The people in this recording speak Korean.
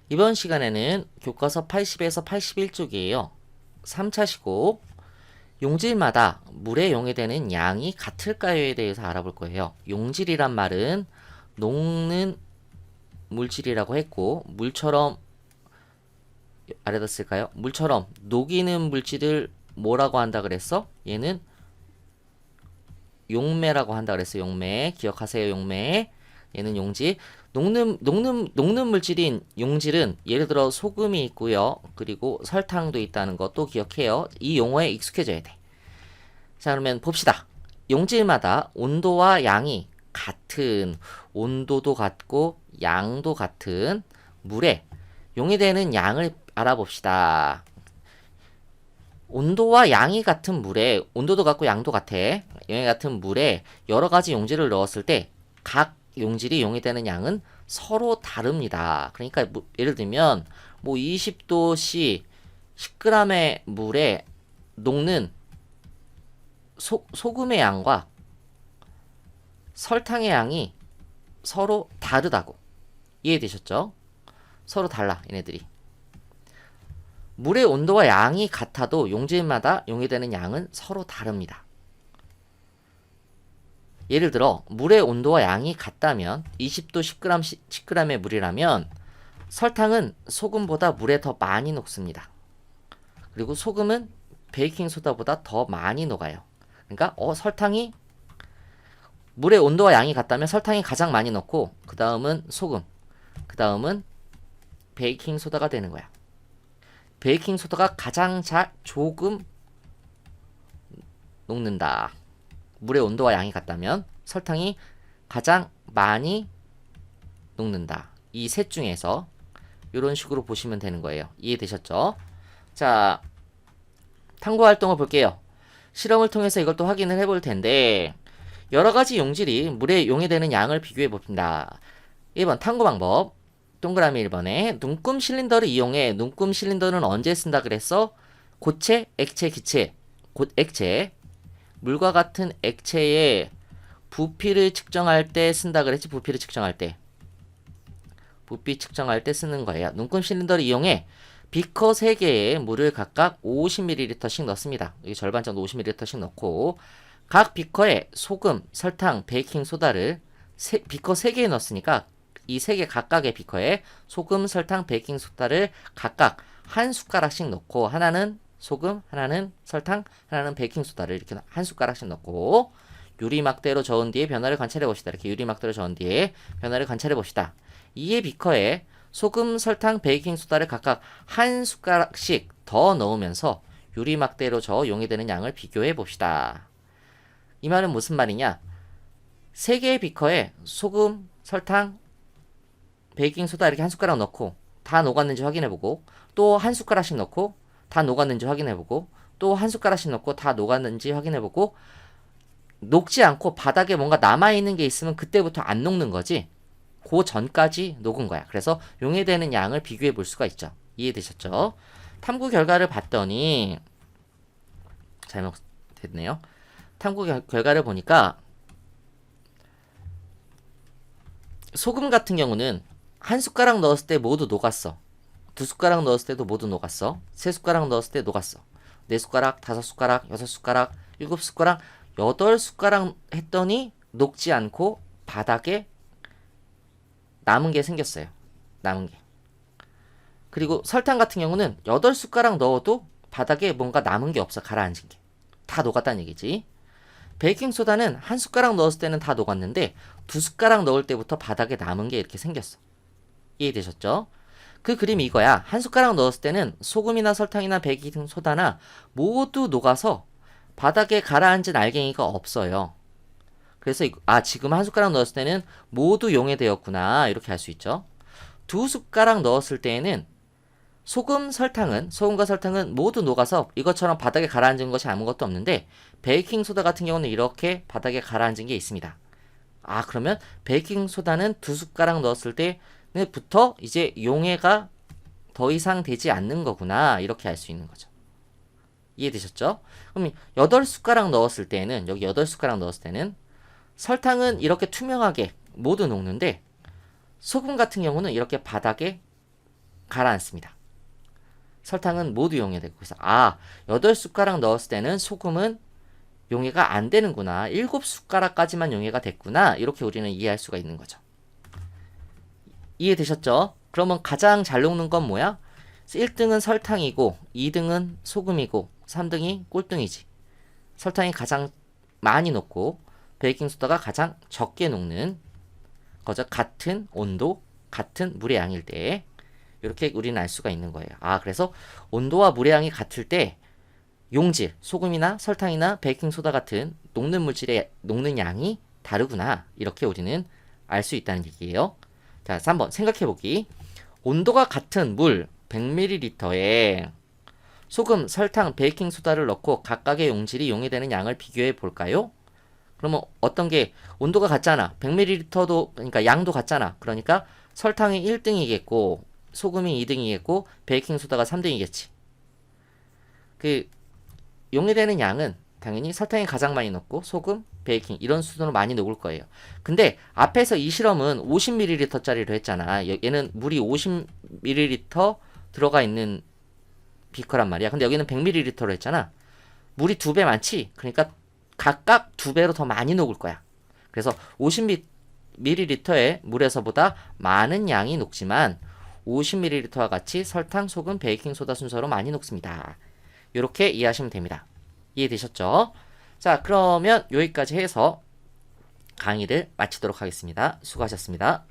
이번 시간에는 교과서 80에서 81쪽이에요. 3차 시고 용질마다 물에 용해되는 양이 같을까요에 대해서 알아볼 거예요. 용질이란 말은 녹는 물질이라고 했고 물처럼 아래다 쓸까요? 물처럼 녹이는 물질을 뭐라고 한다 그랬어? 얘는 용매라고 한다 그랬어요. 용매. 기억하세요. 용매. 얘는 용질. 녹는 물질인 용질은 예를 들어 소금이 있고요. 그리고 설탕도 있다는 것도 기억해요. 이 용어에 익숙해져야 돼. 자, 그러면 봅시다. 용질마다 온도와 양이 같은, 온도도 같고 양도 같은 물에 용해되는 양을 알아봅시다. 온도와 양이 같은 물에, 온도도 같고 양도 같아. 양이 같은 물에 여러 가지 용질을 넣었을 때 각 용질이 용해되는 양은 서로 다릅니다. 그러니까 예를 들면 뭐 20도씨 10g의 물에 녹는 소금의 양과 설탕의 양이 서로 다르다고. 이해되셨죠? 서로 달라, 얘네들이. 물의 온도와 양이 같아도 용질마다 용해되는 양은 서로 다릅니다. 예를 들어 물의 온도와 양이 같다면 20도 10g의 물이라면 설탕은 소금보다 물에 더 많이 녹습니다. 그리고 소금은 베이킹소다보다 더 많이 녹아요. 그러니까 설탕이 물의 온도와 양이 같다면 설탕이 가장 많이 녹고 그 다음은 소금, 그 다음은 베이킹소다가 되는 거야. 베이킹소다가 가장 조금 녹는다. 물의 온도와 양이 같다면 설탕이 가장 많이 녹는다. 이 셋 중에서 이런 식으로 보시면 되는 거예요. 이해되셨죠? 자, 탐구 활동을 볼게요. 실험을 통해서 이것도 확인을 해볼 텐데 여러 가지 용질이 물에 용해되는 양을 비교해 봅니다. 1번 탐구 방법. 동그라미 1번에 눈금 실린더를 이용해. 눈금 실린더는 언제 쓴다 그랬어? 고체, 액체, 기체. 액체. 물과 같은 액체의 부피를 측정할 때 쓴다 그랬지. 부피를 측정할 때. 부피 측정할 때 쓰는 거예요. 눈금 실린더를 이용해 비커 3개에 물을 각각 50ml씩 넣습니다. 여기 절반 정도 50ml씩 넣고 각 비커에 소금, 설탕, 베이킹소다를 비커 3개에 넣었으니까 이 3개 각각의 비커에 소금, 설탕, 베이킹소다를 각각 한 숟가락씩 넣고 하나는 소금, 하나는 설탕, 하나는 베이킹소다를 이렇게 한 숟가락씩 넣고 유리막대로 저은 뒤에 변화를 관찰해 봅시다. 이렇게 유리막대로 저은 뒤에 변화를 관찰해 봅시다. 이에 비커에 소금, 설탕, 베이킹소다를 각각 한 숟가락씩 더 넣으면서 유리막대로 저어 용해되는 양을 비교해 봅시다. 이 말은 무슨 말이냐? 3개의 비커에 소금, 설탕, 베이킹소다 이렇게 한 숟가락 넣고 다 녹았는지 확인해보고 또 한 숟가락씩 넣고 다 녹았는지 확인해보고 또 한 숟가락씩 넣고 다 녹았는지 확인해보고 녹지 않고 바닥에 뭔가 남아있는 게 있으면 그때부터 안 녹는 거지. 그 전까지 녹은 거야. 그래서 용해되는 양을 비교해 볼 수가 있죠. 이해되셨죠? 탐구 결과를 봤더니 잘못됐네요. 탐구 결과를 보니까 소금 같은 경우는 한 숟가락 넣었을 때 모두 녹았어. 2숟가락 넣었을 때도 모두 녹았어. 3숟가락 넣었을 때 녹았어. 4숟가락, 5숟가락, 6숟가락, 7숟가락, 8숟가락 했더니 녹지 않고 바닥에 남은 게 생겼어요. 남은 게. 그리고 설탕 같은 경우는 8숟가락 넣어도 바닥에 뭔가 남은 게 없어. 가라앉은 게. 다 녹았다는 얘기지. 베이킹소다는 한 숟가락 넣었을 때는 다 녹았는데 2숟가락 넣을 때부터 바닥에 남은 게 이렇게 생겼어. 이해되셨죠? 그 그림이 이거야. 한 숟가락 넣었을 때는 소금이나 설탕이나 베이킹소다나 모두 녹아서 바닥에 가라앉은 알갱이가 없어요. 그래서 지금 한 숟가락 넣었을 때는 모두 용해되었구나 이렇게 할 수 있죠. 2숟가락 넣었을 때에는 소금과 설탕은 모두 녹아서 이것처럼 바닥에 가라앉은 것이 아무것도 없는데 베이킹소다 같은 경우는 이렇게 바닥에 가라앉은 게 있습니다. 그러면 베이킹소다는 2숟가락 넣었을 때부터 이제 용해가 더 이상 되지 않는 거구나 이렇게 알 수 있는 거죠. 이해되셨죠? 그럼 8숟가락 넣었을 때는 여기 8숟가락 넣었을 때는 설탕은 이렇게 투명하게 모두 녹는데 소금 같은 경우는 이렇게 바닥에 가라앉습니다. 설탕은 모두 용해되고. 그래서 8숟가락 넣었을 때는 소금은 용해가 안 되는구나. 7숟가락까지만 용해가 됐구나. 이렇게 우리는 이해할 수가 있는 거죠. 이해되셨죠? 그러면 가장 잘 녹는 건 뭐야? 1등은 설탕이고 2등은 소금이고 3등이 꼴등이지. 설탕이 가장 많이 녹고 베이킹소다가 가장 적게 녹는 거죠. 같은 온도, 같은 물의 양일 때 이렇게 우리는 알 수가 있는 거예요. 그래서 온도와 물의 양이 같을 때 용질, 소금이나 설탕이나 베이킹소다 같은 녹는 물질의 녹는 양이 다르구나. 이렇게 우리는 알 수 있다는 얘기예요. 자, 3번 생각해보기. 온도가 같은 물 100ml에 소금, 설탕, 베이킹소다를 넣고 각각의 용질이 용해되는 양을 비교해 볼까요? 그러면 어떤 게 온도가 같잖아. 100ml도 그러니까 양도 같잖아. 그러니까 설탕이 1등이겠고 소금이 2등이겠고 베이킹소다가 3등이겠지. 그 용해되는 양은 당연히 설탕이 가장 많이 넣고 소금, 베이킹 이런 수준으로 많이 녹을 거예요. 근데 앞에서 이 실험은 50ml짜리로 했잖아. 얘는 물이 50ml 들어가 있는 비커란 말이야. 근데 여기는 100ml로 했잖아. 물이 2배 많지? 그러니까 각각 2배로 더 많이 녹을 거야. 그래서 50ml의 물에서보다 많은 양이 녹지만 50ml와 같이 설탕, 소금, 베이킹소다 순서로 많이 녹습니다. 이렇게 이해하시면 됩니다. 이해되셨죠? 자, 그러면 여기까지 해서 강의를 마치도록 하겠습니다. 수고하셨습니다.